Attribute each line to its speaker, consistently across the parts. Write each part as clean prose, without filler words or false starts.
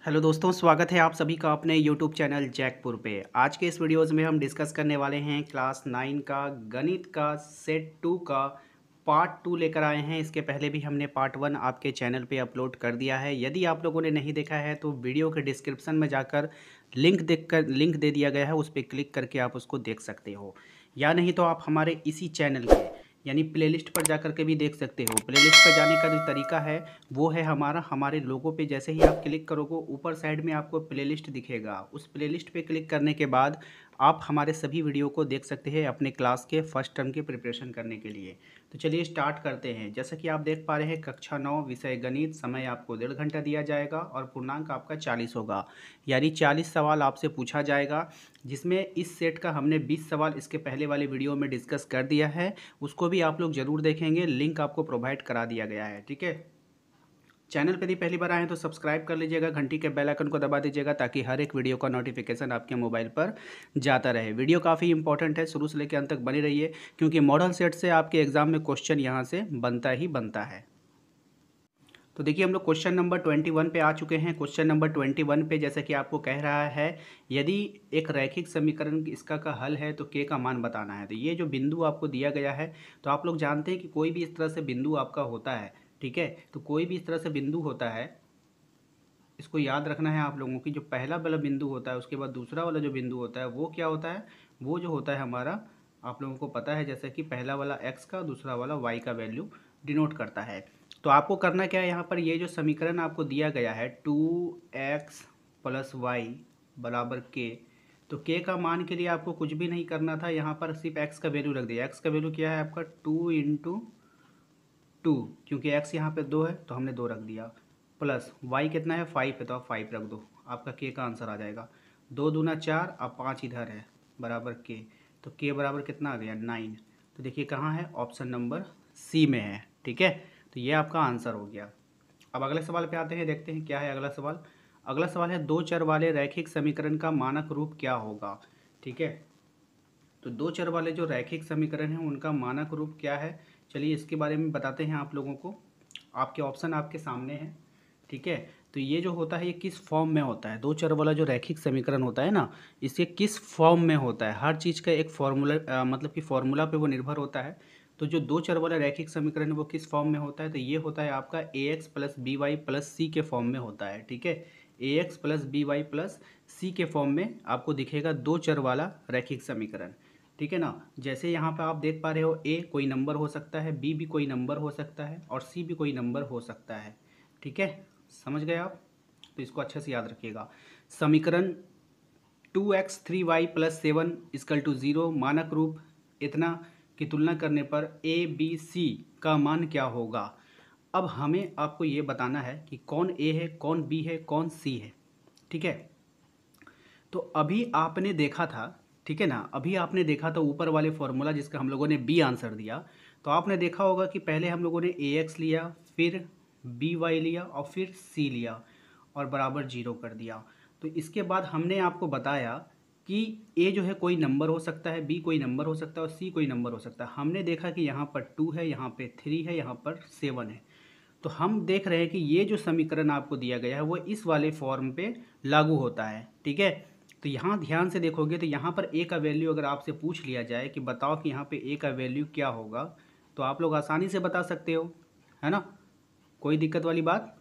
Speaker 1: Hello दोस्तों, स्वागत है आप सभी का अपने यूट्यूब चैनल जैकपुर पे। आज के इस वीडियोज़ में हम डिस्कस करने वाले हैं क्लास 9 का गणित का सेट 2 का पार्ट 2 लेकर आए हैं। इसके पहले भी हमने पार्ट 1 आपके चैनल पे अपलोड कर दिया है। यदि आप लोगों ने नहीं देखा है तो वीडियो के डिस्क्रिप्शन में जाकर लिंक दे दिया गया है, उस पर क्लिक करके आप उसको देख सकते हो, या नहीं तो आप हमारे इसी चैनल पे यानी प्लेलिस्ट पर जाकर के भी देख सकते हो। प्लेलिस्ट पर जाने का जो तरीका है वो है हमारे लोगो पे जैसे ही आप क्लिक करोगे ऊपर साइड में आपको प्लेलिस्ट दिखेगा। उस प्लेलिस्ट पे क्लिक करने के बाद आप हमारे सभी वीडियो को देख सकते हैं अपने क्लास के फर्स्ट टर्म की प्रिपरेशन करने के लिए। तो चलिए स्टार्ट करते हैं। जैसा कि आप देख पा रहे हैं, कक्षा 9 विषय गणित, समय आपको 1.5 घंटा दिया जाएगा और पूर्णांक आपका 40 होगा, यानी 40 सवाल आपसे पूछा जाएगा, जिसमें इस सेट का हमने 20 सवाल इसके पहले वाले वीडियो में डिस्कस कर दिया है। उसको भी आप लोग ज़रूर देखेंगे, लिंक आपको प्रोवाइड करा दिया गया है। ठीक है, चैनल पर यदि पहली बार आए हैं तो सब्सक्राइब कर लीजिएगा, घंटी के बेल आइकन को दबा दीजिएगा ताकि हर एक वीडियो का नोटिफिकेशन आपके मोबाइल पर जाता रहे। वीडियो काफ़ी इंपॉर्टेंट है, शुरू से लेकर अंत तक बनी रहिए, क्योंकि मॉडल सेट से आपके एग्जाम में क्वेश्चन यहाँ से बनता ही बनता है। तो देखिए, हम लोग क्वेश्चन नंबर 21 पे आ चुके हैं। क्वेश्चन नंबर 21 पे जैसे कि आपको कह रहा है, यदि एक रैखिक समीकरण इसका का हल है तो के का मान बताना है। तो ये जो बिंदु आपको दिया गया है, तो आप लोग जानते हैं कि कोई भी इस तरह से बिंदु आपका होता है। ठीक है, तो कोई भी इस तरह से बिंदु होता है, इसको याद रखना है आप लोगों की। जो पहला वाला बिंदु होता है, उसके बाद दूसरा वाला जो बिंदु होता है वो क्या होता है, वो जो होता है हमारा, आप लोगों को पता है, जैसे कि पहला वाला x का, दूसरा वाला y का वैल्यू डिनोट करता है। तो आपको करना क्या है, यहाँ पर ये जो समीकरण आपको दिया गया है 2x + y बराबर k, तो k का मान के लिए आपको कुछ भी नहीं करना था, यहाँ पर सिर्फ x का वैल्यू रख दिया। x का वैल्यू क्या है आपका 2 × 2, क्योंकि x यहाँ पे 2 है तो हमने 2 रख दिया, प्लस y कितना है 5 है तो आप 5 रख दो, आपका k का आंसर आ जाएगा। 2 दूना 4, अब 5 इधर है, बराबर k, तो k बराबर कितना आ गया 9। तो देखिए कहाँ है, ऑप्शन नंबर सी में है। ठीक है, तो ये आपका आंसर हो गया। अब अगले सवाल पे आते हैं, देखते हैं क्या है अगला सवाल। अगला सवाल है, दो चर वाले रैखिक समीकरण का मानक रूप क्या होगा। ठीक है, तो दो चर वाले जो रैखिक समीकरण हैं उनका मानक रूप क्या है, चलिए इसके बारे में बताते हैं आप लोगों को। आपके ऑप्शन आपके सामने हैं। ठीक है, तो ये जो होता है ये किस फॉर्म में होता है, दो चर वाला जो रैखिक समीकरण होता है ना, इसके किस फॉर्म में होता है, हर चीज़ का एक फॉर्मूला मतलब कि फॉर्मूला पे वो निर्भर होता है। तो जो दो चर वाला रैखिक समीकरण है वो किस फॉर्म में होता है, तो ये होता है आपका ax + by + c के फॉर्म में होता है। ठीक है, ax + by + c के फॉर्म में आपको दिखेगा दो चर वाला रैखिक समीकरण। ठीक है ना, जैसे यहाँ पे आप देख पा रहे हो, a कोई नंबर हो सकता है, b भी कोई नंबर हो सकता है और c भी कोई नंबर हो सकता है। ठीक है, समझ गए आप, तो इसको अच्छे से याद रखिएगा। समीकरण 2x 3y + 7 = 0 मानक रूप इतना की तुलना करने पर a b c का मान क्या होगा। अब हमें आपको ये बताना है कि कौन a है, कौन b है, कौन c है। ठीक है, तो अभी आपने देखा था, ठीक है ना, अभी आपने देखा था ऊपर वाले फॉर्मूला जिसका हम लोगों ने बी आंसर दिया। तो आपने देखा होगा कि पहले हम लोगों ने ax लिया, फिर by लिया और फिर c लिया और बराबर 0 कर दिया। तो इसके बाद हमने आपको बताया कि a जो है कोई नंबर हो सकता है, b कोई नंबर हो सकता है और c कोई नंबर हो सकता है। हमने देखा कि यहाँ पर 2 है, यहाँ पे 3 है, यहाँ पर 7 है। तो हम देख रहे हैं कि ये जो समीकरण आपको दिया गया है वो इस वाले फॉर्म पे लागू होता है। ठीक है, तो यहाँ ध्यान से देखोगे तो यहाँ पर a का वैल्यू अगर आपसे पूछ लिया जाए कि बताओ कि यहाँ पे a का वैल्यू क्या होगा, तो आप लोग आसानी से बता सकते हो, है ना, कोई दिक्कत वाली बात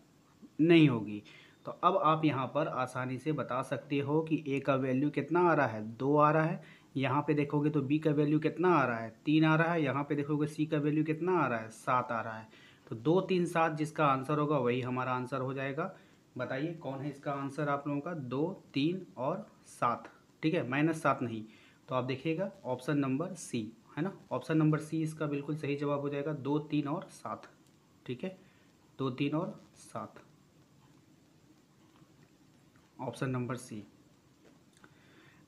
Speaker 1: नहीं होगी। तो अब आप यहाँ पर आसानी से बता सकते हो कि a का वैल्यू कितना आ रहा है, 2 आ रहा है। यहाँ पे देखोगे तो b का वैल्यू कितना आ रहा है, 3 आ रहा है। यहाँ पे देखोगे c का वैल्यू कितना आ रहा है, 7 आ रहा है। तो 2 3 7 जिसका आंसर होगा वही हमारा आंसर हो जाएगा। बताइए कौन है इसका आंसर आप लोगों का, 2 3 और 7। ठीक है, -7 नहीं, तो आप देखिएगा ऑप्शन नंबर सी, है ना, ऑप्शन नंबर सी इसका बिल्कुल सही जवाब हो जाएगा, 2 3 और 7। ठीक है, 2 3 और 7, ऑप्शन नंबर सी।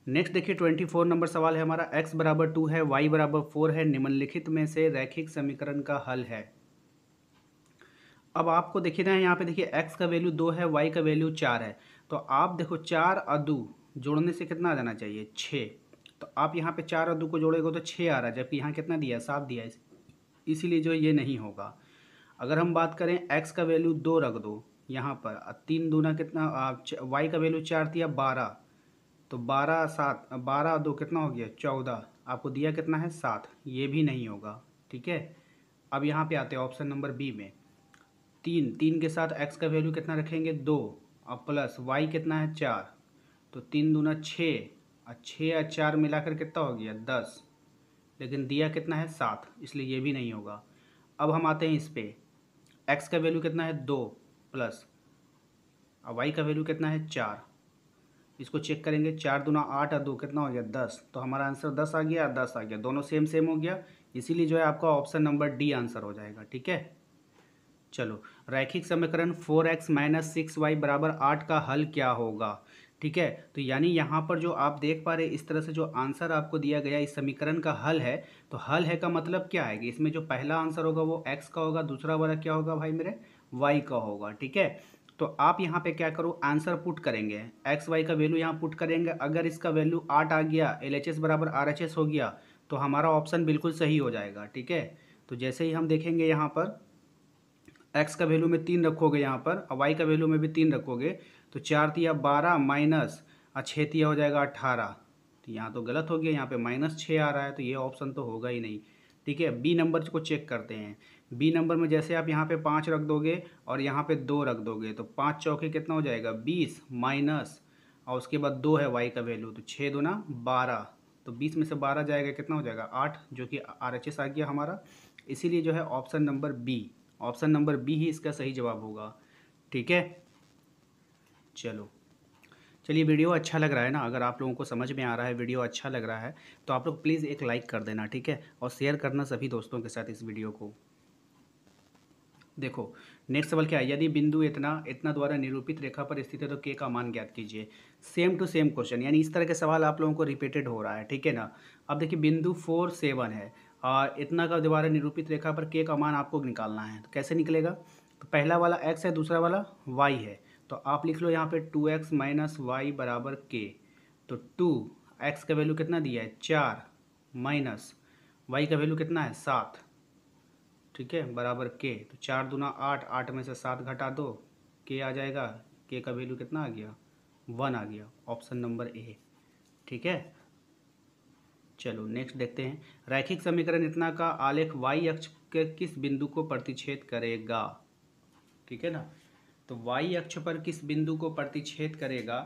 Speaker 1: नेक्स्ट देखिए 24 नंबर सवाल है हमारा, x = 2 है, y = 4 है, निम्नलिखित में से रैखिक समीकरण का हल है। अब आपको देखिए ना, यहाँ पे देखिए x का वैल्यू 2 है, y का वैल्यू 4 है। तो आप देखो 4 और 2 जोड़ने से कितना आ जाना चाहिए, 6। तो आप यहाँ पे 4 और 2 को जोड़ेगा तो 6 आ रहा है, जबकि यहाँ कितना दिया है, 7 दिया है, इसीलिए जो ये नहीं होगा। अगर हम बात करें x का वैल्यू 2 रख दो, यहाँ पर 3 दूना कितना, y का वैल्यू 4 दिया 12, तो 12 7 12 2 कितना हो गया 14, आपको दिया कितना है 7, ये भी नहीं होगा। ठीक है, अब यहाँ पे आते हैं ऑप्शन नंबर बी में। 3 के साथ x का वैल्यू कितना रखेंगे 2, और प्लस y कितना है 4, तो 3 दूना 6, और 6 और 4 मिलाकर कितना हो गया 10, लेकिन दिया कितना है 7, इसलिए ये भी नहीं होगा। अब हम आते हैं इस पे, x का वैल्यू कितना है 2 प्लस, और y का वैल्यू कितना है 4, इसको चेक करेंगे, 4 दूना 8 और 2 कितना हो गया 10, तो हमारा आंसर 10 आ गया, 10 आ गया, दोनों सेम सेम हो गया, इसीलिए जो है आपका ऑप्शन नंबर डी आंसर हो जाएगा। ठीक है, चलो रैखिक समीकरण 4x - 6y = 8 का हल क्या होगा। ठीक है, तो यानी यहाँ पर जो आप देख पा रहे इस तरह से जो आंसर आपको दिया गया इस समीकरण का हल है, तो हल है का मतलब क्या है कि इसमें जो पहला आंसर होगा वो x का होगा, दूसरा वाला क्या होगा भाई मेरे y का होगा। ठीक है, तो आप यहाँ पे क्या करो, आंसर पुट करेंगे, एक्स वाई का वैल्यू यहाँ पुट करेंगे, अगर इसका वैल्यू 8 आ गया, LHS = RHS हो गया, तो हमारा ऑप्शन बिल्कुल सही हो जाएगा। ठीक है, तो जैसे ही हम देखेंगे यहाँ पर x का वैल्यू में 3 रखोगे यहाँ पर, और y का वैल्यू में भी 3 रखोगे, तो 4 तिया 12 माइनस और 6 तिया हो जाएगा 18, तो यहाँ तो गलत हो गया, यहाँ पे -6 आ रहा है, तो ये ऑप्शन तो होगा ही नहीं। ठीक है, बी नंबर को चेक करते हैं। बी नंबर में जैसे आप यहाँ पे 5 रख दोगे और यहाँ पे 2 रख दोगे, तो 5 चौके कितना हो जाएगा 20 माइनस, और उसके बाद 2 है y का वैल्यू, तो 6 दूना 12, तो 20 में से 12 जाएगा कितना हो जाएगा 8, जो कि RHS आ गया हमारा। इसीलिए जो है ऑप्शन नंबर बी ही इसका सही जवाब होगा। ठीक है, चलिए वीडियो अच्छा लग रहा है ना, अगर आप लोगों को समझ में आ रहा है, वीडियो अच्छा लग रहा है, तो आप लोग प्लीज़ एक लाइक कर देना। ठीक है, और शेयर करना सभी दोस्तों के साथ इस वीडियो को। देखो नेक्स्ट सवाल क्या है, यदि बिंदु इतना द्वारा निरूपित रेखा पर स्थित है तो के का मान ज्ञात कीजिए। सेम टू सेम क्वेश्चन, यानी इस तरह के सवाल आप लोगों को रिपीटेड हो रहा है। ठीक है ना, अब देखिए बिंदु 4 7 है और इतना का द्वारा निरूपित रेखा पर के का मान आपको निकालना है, तो कैसे निकलेगा, तो पहला वाला x है, दूसरा वाला y है, तो आप लिख लो यहाँ पे 2x - y = k, तो 2x का वैल्यू कितना दिया है 4 माइनस y का वैल्यू कितना है 7, ठीक है, बराबर के, तो 4 दूना 8, 8 में से 7 घटा दो, के आ जाएगा, के का वैल्यू कितना आ गया 1 आ गया, ऑप्शन नंबर ए। ठीक है, चलो नेक्स्ट देखते हैं, रैखिक समीकरण इतना का आलेख y अक्ष के किस बिंदु को प्रतिच्छेद करेगा। ठीक है ना, तो y अक्ष पर किस बिंदु को प्रतिच्छेद करेगा,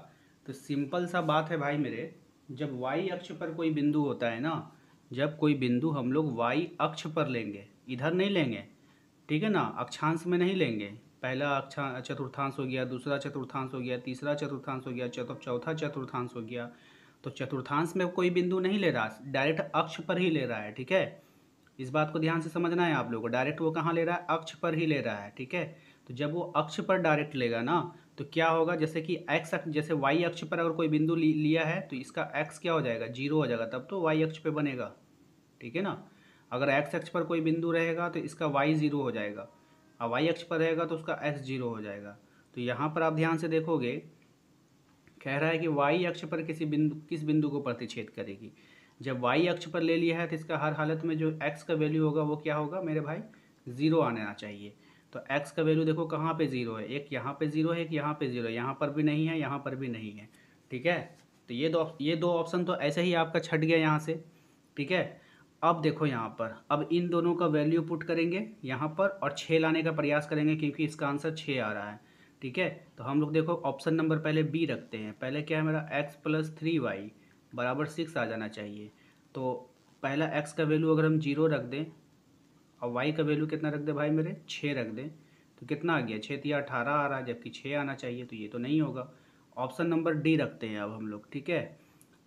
Speaker 1: तो सिंपल सा बात है भाई मेरे, जब y अक्ष पर कोई बिंदु होता है ना, जब कोई बिंदु हम लोग y अक्ष पर लेंगे, इधर नहीं लेंगे, ठीक है ना, अक्षांश में नहीं लेंगे, पहला चतुर्थांश हो गया, दूसरा चतुर्थांश हो गया, तीसरा चतुर्थांश हो गया, चौथा चतुर्थांश हो गया, तो चतुर्थांश में कोई बिंदु नहीं ले रहा, डायरेक्ट अक्ष पर ही ले रहा है। ठीक है, इस बात को ध्यान से समझना है आप लोगों को, डायरेक्ट वो कहाँ ले रहा है, अक्ष पर ही ले रहा है। ठीक है, तो जब वो अक्ष पर डायरेक्ट लेगा ना, तो क्या होगा, जैसे कि एक्स अक्ष, जैसे वाई अक्ष पर अगर कोई बिंदु लिया है, तो इसका एक्स क्या हो जाएगा 0 हो जाएगा, तब तो वाई अक्ष पे बनेगा। ठीक है ना, अगर एक्स अक्ष पर कोई बिंदु रहेगा तो इसका वाई 0 हो जाएगा, और वाई अक्ष पर रहेगा तो उसका एक्स 0 हो जाएगा। तो यहाँ पर आप ध्यान से देखोगे, कह रहा है कि वाई अक्ष पर किस बिंदु को प्रतिच्छेद करेगी। जब वाई अक्ष पर ले लिया है तो इसका हर हालत में जो एक्स का वैल्यू होगा वो क्या होगा मेरे भाई 0 आना चाहिए। तो एक्स का वैल्यू देखो कहाँ पे 0 है, एक यहाँ पे 0 है, एक यहाँ पे 0 है, यहाँ पर भी नहीं है, यहाँ पर भी नहीं है। ठीक है, तो ये दो ऑप्शन तो ऐसे ही आपका छट गया यहाँ से। ठीक है, अब देखो यहाँ पर, अब इन दोनों का वैल्यू पुट करेंगे यहाँ पर और 6 लाने का प्रयास करेंगे, क्योंकि इसका आंसर 6 आ रहा है। ठीक है, तो हम लोग देखो ऑप्शन नंबर पहले बी रखते हैं, पहले क्या है मेरा x + 3y = 6 आ जाना चाहिए। तो पहला x का वैल्यू अगर हम 0 रख दें और y का वैल्यू कितना रख दें भाई मेरे 6 रख दें, तो कितना आ गया 6 तिया 18 आ रहा है, जबकि 6 आना चाहिए, तो ये तो नहीं होगा। ऑप्शन नंबर डी रखते हैं अब हम लोग। ठीक है,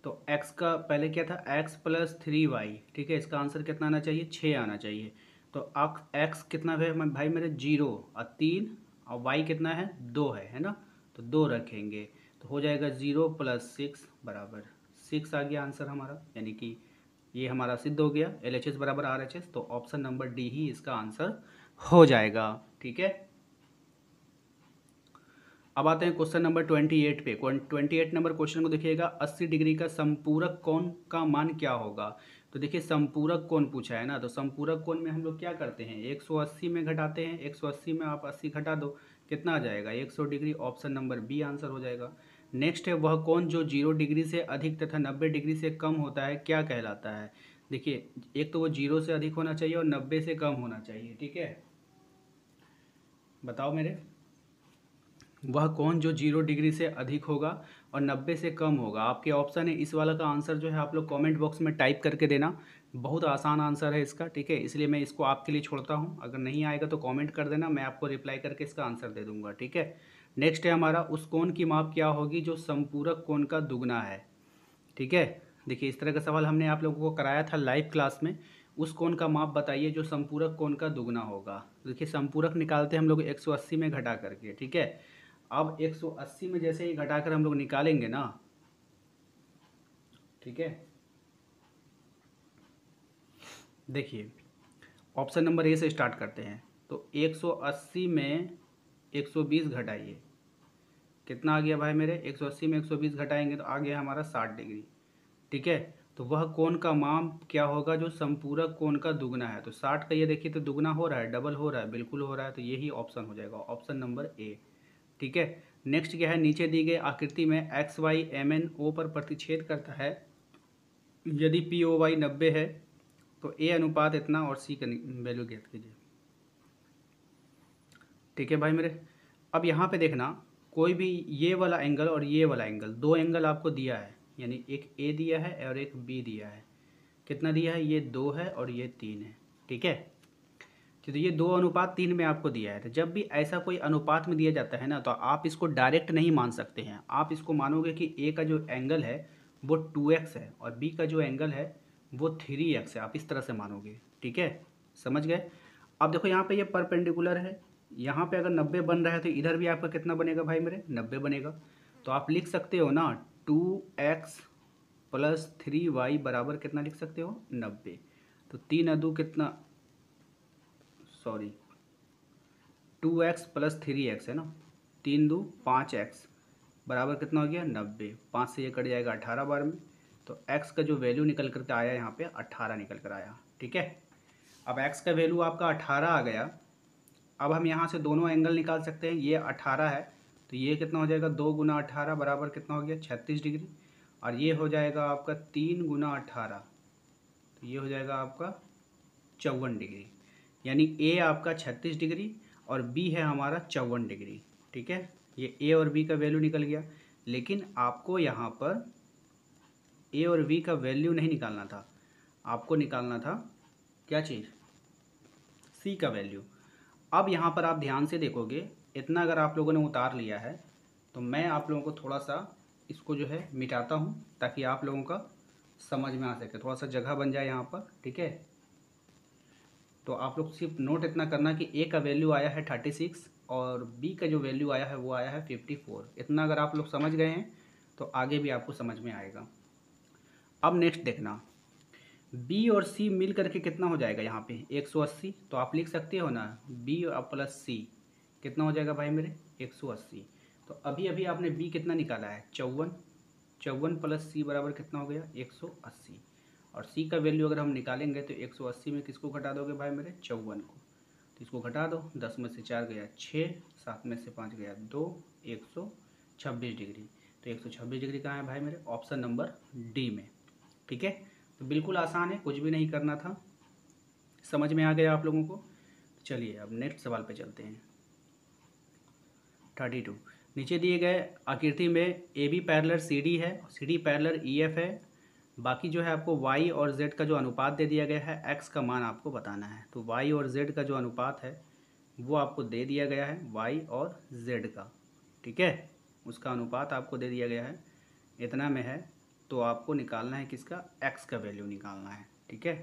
Speaker 1: तो x का पहले क्या था x + 3y, ठीक है, इसका आंसर कितना आना चाहिए 6 आना चाहिए। तो x कितना है भाई मेरे 0 और 3, और y कितना है 2 है ना, तो 2 रखेंगे, तो हो जाएगा 0 + 6 = 6 आ गया आंसर हमारा, यानी कि ये हमारा सिद्ध हो गया, LHS = RHS, तो ऑप्शन नंबर डी ही इसका आंसर हो जाएगा। ठीक है, अब आते हैं क्वेश्चन नंबर 28 पे। 28 नंबर क्वेश्चन को देखिएगा, 80 डिग्री का संपूरक कोण का मान क्या होगा। तो देखिए संपूरक कोण पूछा है ना, तो संपूरक कोण में हम लोग क्या करते हैं 180 में घटाते हैं, 180 में आप 80 घटा दो, कितना आ जाएगा 100 degree, option number B answer हो जाएगा। नेक्स्ट है वह कोण जो 0 डिग्री से अधिक तथा 90 डिग्री से कम होता है क्या कहलाता है। देखिए एक तो वो 0 से अधिक होना चाहिए और 90 से कम होना चाहिए, ठीक है। बताओ मेरे, वह कोण जो 0 डिग्री से अधिक होगा और 90 से कम होगा। आपके ऑप्शन है, इस वाला का आंसर जो है आप लोग कमेंट बॉक्स में टाइप करके देना। बहुत आसान आंसर है इसका, ठीक है, इसलिए मैं इसको आपके लिए छोड़ता हूँ। अगर नहीं आएगा तो कमेंट कर देना, मैं आपको रिप्लाई करके इसका आंसर दे दूंगा, ठीक है। नेक्स्ट है हमारा, उस कोण की माप क्या होगी जो संपूरक कोण का दुगना है, ठीक है। देखिए इस तरह का सवाल हमने आप लोगों को कराया था लाइव क्लास में। उस कोण का माप बताइए जो संपूरक कोण का दुगना होगा। देखिए संपूरक निकालते हैं हम लोग 180 में घटा करके, ठीक है। अब 180 में जैसे ही घटाकर हम लोग निकालेंगे ना, ठीक है, देखिए ऑप्शन नंबर ए से स्टार्ट करते हैं। तो 180 में 120 घटाइए, कितना आ गया भाई मेरे, 180 में 120 घटाएंगे तो आ गया हमारा 60 डिग्री, ठीक है। तो वह कोण का माप क्या होगा जो संपूरक कोण का दुगना है। तो 60 का ये देखिए तो दुगना हो रहा है, डबल हो रहा है, बिल्कुल हो रहा है, तो यही ऑप्शन हो जाएगा, ऑप्शन नंबर ए, ठीक है। नेक्स्ट क्या है, नीचे दी गई आकृति में X Y M N O पर प्रतिच्छेद करता है, यदि पी ओ वाई 90 है तो ए अनुपात इतना और सी का वैल्यू ज्ञात कीजिए, ठीक है भाई मेरे। अब यहाँ पे देखना, कोई भी ये वाला एंगल और ये वाला एंगल, दो एंगल आपको दिया है, यानी एक ए दिया है और एक बी दिया है। कितना दिया है, ये 2 है और ये 3 है, ठीक है। तो ये 2:3 में आपको दिया है। तो जब भी ऐसा कोई अनुपात में दिया जाता है ना, तो आप इसको डायरेक्ट नहीं मान सकते हैं। आप इसको मानोगे कि ए का जो एंगल है वो 2x है और बी का जो एंगल है वो 3x है, आप इस तरह से मानोगे, ठीक है, समझ गए। अब देखो यहाँ पे ये परपेंडिकुलर है, यहाँ पे अगर 90 बन रहा है तो इधर भी आपका कितना बनेगा भाई मेरे, 90 बनेगा। तो आप लिख सकते हो ना 2x + 3y बराबर कितना लिख सकते हो, 90। तो 3 अदू कितना, सॉरी 2x + 3x है ना, 3 दूँ 5x बराबर कितना हो गया, 90। 5 से ये कट जाएगा 18 बार में, तो x का जो वैल्यू निकल कर आया यहाँ पे 18 निकल कर आया, ठीक है। अब x का वैल्यू आपका 18 आ गया। अब हम यहाँ से दोनों एंगल निकाल सकते हैं। ये 18 है तो ये कितना हो जाएगा, 2 × 18 बराबर कितना हो गया, 36 डिग्री। और ये हो जाएगा आपका 3 × 18, तो ये हो जाएगा आपका 54 डिग्री। यानी ए आपका 36 डिग्री और बी है हमारा 54 डिग्री, ठीक है। ये ए और बी का वैल्यू निकल गया। लेकिन आपको यहाँ पर ए और बी का वैल्यू नहीं निकालना था, आपको निकालना था क्या चीज़, सी का वैल्यू। अब यहाँ पर आप ध्यान से देखोगे, इतना अगर आप लोगों ने उतार लिया है तो मैं आप लोगों को थोड़ा सा इसको जो है मिटाता हूँ ताकि आप लोगों का समझ में आ सके, थोड़ा सा जगह बन जाए यहाँ पर, ठीक है। तो आप लोग सिर्फ नोट इतना करना कि ए का वैल्यू आया है 36 और बी का जो वैल्यू आया है वो आया है 54। इतना अगर आप लोग समझ गए हैं तो आगे भी आपको समझ में आएगा। अब नेक्स्ट देखना, बी और सी मिल करके कितना हो जाएगा यहाँ पे 180। तो आप लिख सकते हो ना बी + सी कितना हो जाएगा भाई मेरे 180। तो अभी अभी आपने बी कितना निकाला है 54, 54 + सी बराबर कितना हो गया 180। और सी का वैल्यू अगर हम निकालेंगे तो 180 में किसको घटा दोगे भाई मेरे 54 को, तो इसको घटा दो, 10 में से 4 गया 6, 7 में से 5 गया 2, 126 डिग्री। तो 126 डिग्री कहाँ है भाई मेरे, ऑप्शन नंबर डी में, ठीक है। तो बिल्कुल आसान है, कुछ भी नहीं करना था, समझ में आ गया आप लोगों को। चलिए अब नेक्स्ट सवाल पे चलते हैं। 32, नीचे दिए गए आकृति में A B parallel C D है, C D parallel E F है। बाकी जो है आपको y और z का जो अनुपात दे दिया गया है, x का मान आपको बताना है। तो y और z का जो अनुपात है वो आपको दे दिया गया है, y और z का, ठीक है, उसका अनुपात आपको दे दिया गया है, इतना में है। तो आपको निकालना है किसका, x का वैल्यू निकालना है, ठीक है।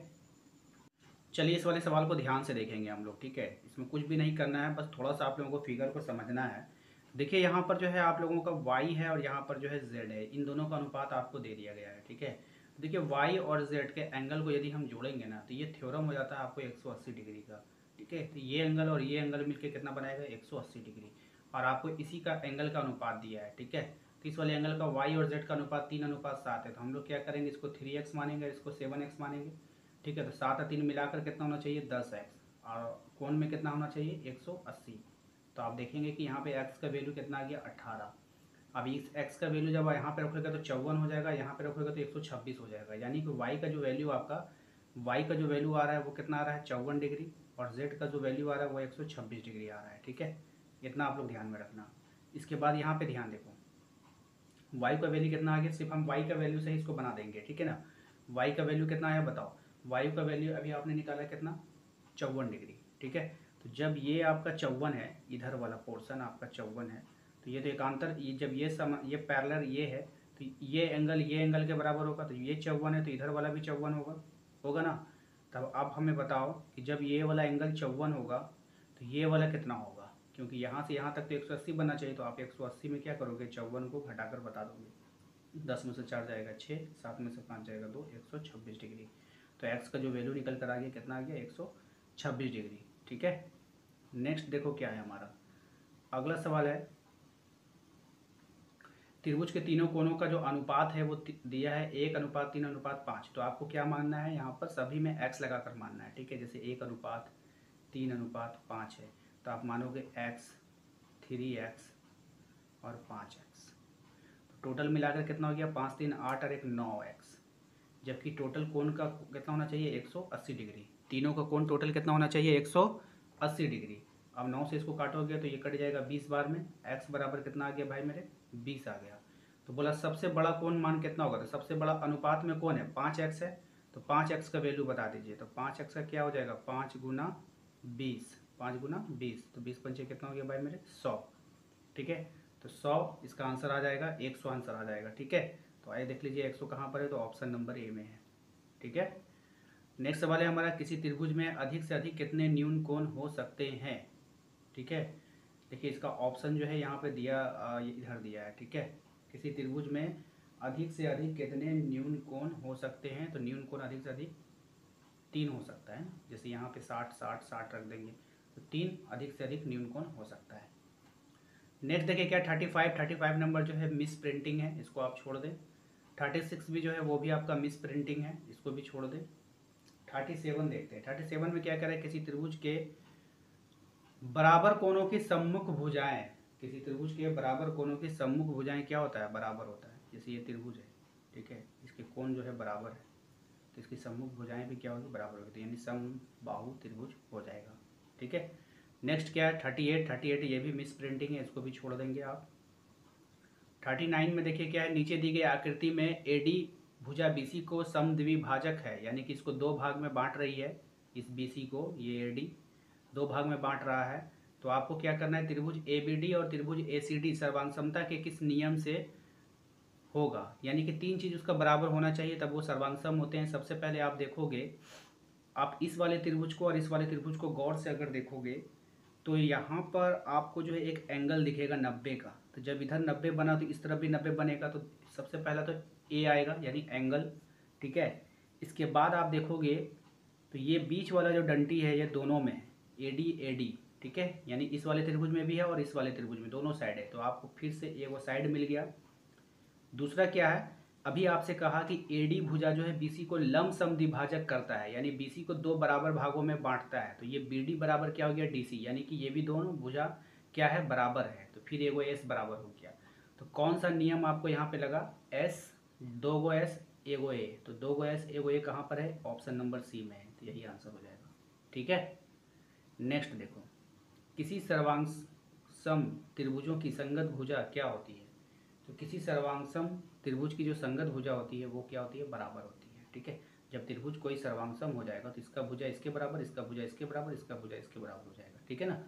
Speaker 1: चलिए इस वाले सवाल को ध्यान से देखेंगे हम लोग, ठीक है। इसमें कुछ भी नहीं करना है, बस थोड़ा सा आप लोगों को फिगर को समझना है। देखिए यहाँ पर जो है आप लोगों का y है और यहाँ पर जो है z है, इन दोनों का अनुपात आपको दे दिया गया है, ठीक है। देखिए y और z के एंगल को यदि हम जोड़ेंगे ना तो ये थ्योरम हो जाता है आपको 180 डिग्री का, ठीक है। तो ये एंगल और ये एंगल मिलकर कितना बनाएगा 180 डिग्री, और आपको इसी का एंगल का अनुपात दिया है, ठीक है। तो इस वाले एंगल का y और z का अनुपात 3:7 है। तो हम लोग क्या करेंगे, इसको 3x मानेंगे, इसको 7x मानेंगे, ठीक है। तो 7 और 3 मिलाकर कितना होना चाहिए 10x, और कोण में कितना होना चाहिए 180, तो आप देखेंगे कि यहाँ पे x का वैल्यू कितना आ गया 18। अब इस x का वैल्यू जब यहाँ पे रखोगे तो 54 हो जाएगा, यहाँ पे रखोगे तो 126 हो जाएगा। यानी कि y का जो वैल्यू आपका y का जो वैल्यू आ रहा है वो कितना आ रहा है 54 डिग्री, और z का जो वैल्यू आ रहा है वो 126 डिग्री आ रहा है। ठीक है, इतना आप लोग ध्यान में रखना। इसके बाद यहाँ पे ध्यान देखो y का वैल्यू कितना आ गया, सिर्फ हम y का वैल्यू से ही इसको बना देंगे। ठीक है ना, y का वैल्यू कितना आया बताओ। y का वैल्यू अभी आपने निकाला कितना 54 डिग्री। ठीक है, तो जब ये आपका 54 है, इधर वाला पोर्शन आपका 54 है, तो ये तो एकांतर, ये जब ये पैरेलल ये है तो ये एंगल के बराबर होगा। तो ये 54 है तो इधर वाला भी 54 होगा ना। तब अब हमें बताओ कि जब ये वाला एंगल 54 होगा तो ये वाला कितना होगा, क्योंकि यहाँ से यहाँ तक तो 180 बनना चाहिए। तो आप 180 में क्या करोगे, 54 को घटाकर बता दोगे। 10 में से 4 जाएगा 6, 7 में से 5 जाएगा 2, 126 डिग्री। तो x का जो वैल्यू निकल कर आ गया कितना आ गया 126 डिग्री। ठीक है, नेक्स्ट देखो क्या है हमारा अगला सवाल है, त्रिभुज के तीनों कोणों का जो अनुपात है वो दिया है 1:3:5। तो आपको क्या मानना है, यहाँ पर सभी में x लगाकर मानना है। ठीक है, जैसे 1:3:5 है तो आप मानोगे x, 3x और 5x। तो टोटल मिलाकर कितना हो गया 5 3 8 और 1 9x। जबकि टोटल कोण का कितना होना चाहिए 180 डिग्री। तीनों का कोण टोटल कितना होना चाहिए 180 डिग्री। अब 9 से इसको काटोगे तो ये कट जाएगा 20 बार में। x बराबर कितना आ गया भाई मेरे 20 आ गया। तो बोला सबसे बड़ा कोण मान कितना होगा, तो सबसे बड़ा अनुपात में कौन है 5x है। तो 5x का वैल्यू बता दीजिए। तो 5x का क्या हो जाएगा 5 गुना 20, 5 गुना 20, तो 20 पंचे कितना हो गया भाई मेरे 100। ठीक है, तो 100 इसका आंसर आ जाएगा, 100 आंसर आ जाएगा। ठीक है, तो आइए देख लीजिए 100 कहाँ पर है, तो ऑप्शन नंबर ए में है। ठीक है, नेक्स्ट सवाल है हमारा, किसी त्रिभुज में अधिक से अधिक कितने न्यून कोण हो सकते हैं। ठीक है, देखिए इसका ऑप्शन जो है यहाँ पे दिया, इधर दिया है। ठीक है, किसी त्रिभुज में अधिक से अधिक कितने न्यून कोण हो सकते हैं। तो न्यून कोण अधिक से अधिक 3 हो सकता है ना, जैसे यहाँ पे 60 60 60 रख देंगे तो 3 अधिक से अधिक न्यून कोण हो सकता है। नेक्स्ट देखिए क्या 35 नंबर जो है मिस प्रिंटिंग है, इसको आप छोड़ दें। 36 भी जो है वो भी आपका मिस प्रिंटिंग है, इसको भी छोड़ दें। 37 देखते हैं। 37 में क्या करें, किसी त्रिभुज के बराबर कोणों की सम्मुख भुजाएं, किसी त्रिभुज के बराबर कोणों की सम्मुख भुजाएं क्या होता है बराबर होता है। जैसे ये त्रिभुज है, ठीक है, इसके कोण जो है बराबर है तो इसकी सम्मुख भुजाएं भी क्या होगी बराबर होगी, तो यानी समबाहु त्रिभुज हो जाएगा। ठीक है, नेक्स्ट क्या है 38 ये भी मिस प्रिंटिंग है, इसको भी छोड़ देंगे आप। 39 में देखिए क्या है, नीचे दी गई आकृति में एडी भुजा बीसी को समद्विभाजक है, यानी कि इसको दो भाग में बांट रही है। इस बीसी को ये एडी दो भाग में बांट रहा है। तो आपको क्या करना है, त्रिभुज एबीडी और त्रिभुज एसीडी सर्वांग समता के किस नियम से होगा, यानी कि 3 चीज़ उसका बराबर होना चाहिए तब वो सर्वांग सम होते हैं। सबसे पहले आप देखोगे, आप इस वाले त्रिभुज को और इस वाले त्रिभुज को गौर से अगर देखोगे तो यहाँ पर आपको जो है एक एंगल दिखेगा 90 का। तो जब इधर 90 बना तो इस तरफ भी 90 बनेगा। तो सबसे पहला तो ए आएगा यानी एंगल। ठीक है, इसके बाद आप देखोगे तो ये बीच वाला जो डंटी है ये दोनों में है, एडी एडी। ठीक है, यानी इस वाले त्रिभुज में भी है और इस वाले त्रिभुज में, दोनों साइड है। तो आपको फिर से ये वो साइड मिल गया। दूसरा क्या है, अभी आपसे कहा कि एडी भुजा जो है बीसी को लंब समद्विभाजक करता है, यानी बीसी को दो बराबर भागों में बांटता है। तो ये बीडी बराबर क्या हो गया डीसी, यानी कि ये भी दोनों भुजा क्या है बराबर है। तो फिर एगो एस बराबर हो गया। तो कौन सा नियम आपको यहाँ पे लगा, एस, दो गो एस एगो ए। तो दो गो एस एगो ए कहाँ पर है, ऑप्शन नंबर सी में है। तो यही आंसर हो जाएगा। ठीक है, नेक्स्ट देखो, किसी सर्वांग सम त्रिभुजों की संगत भुजा क्या होती है। तो किसी सर्वांग सम त्रिभुज की जो संगत भुजा होती है वो क्या होती है बराबर होती है। ठीक है, जब त्रिभुज कोई सर्वांग सम हो जाएगा तो इसका भुजा इसके बराबर, इसका भुजा इसके बराबर, इसका भुजा इसके बराबर हो जाएगा। ठीक है ना,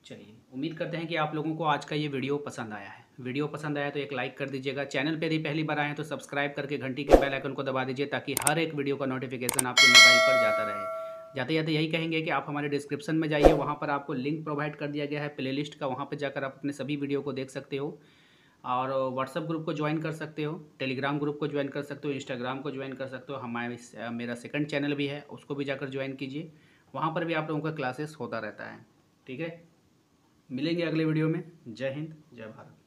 Speaker 1: चलिए उम्मीद करते हैं कि आप लोगों को आज का ये वीडियो पसंद आया है। वीडियो पसंद आया तो एक लाइक कर दीजिएगा। चैनल पे यदि पहली बार आए हैं तो सब्सक्राइब करके घंटी के बेल आइकन को दबा दीजिए ताकि हर एक वीडियो का नोटिफिकेशन आपके मोबाइल पर जाता रहे। जाते जाते यही कहेंगे कि आप हमारे डिस्क्रिप्शन में जाइए, वहाँ पर आपको लिंक प्रोवाइड कर दिया गया है प्लेलिस्ट का, वहाँ पर जाकर आप अपने सभी वीडियो को देख सकते हो। और व्हाट्सअप ग्रुप को ज्वाइन कर सकते हो, टेलीग्राम ग्रुप को ज्वाइन कर सकते हो, इंस्टाग्राम को ज्वाइन कर सकते हो। मेरा सेकंड चैनल भी है, उसको भी जाकर ज्वाइन कीजिए, वहाँ पर भी आप लोगों का क्लासेस होता रहता है। ठीक है, मिलेंगे अगले वीडियो में। जय हिंद, जय भारत।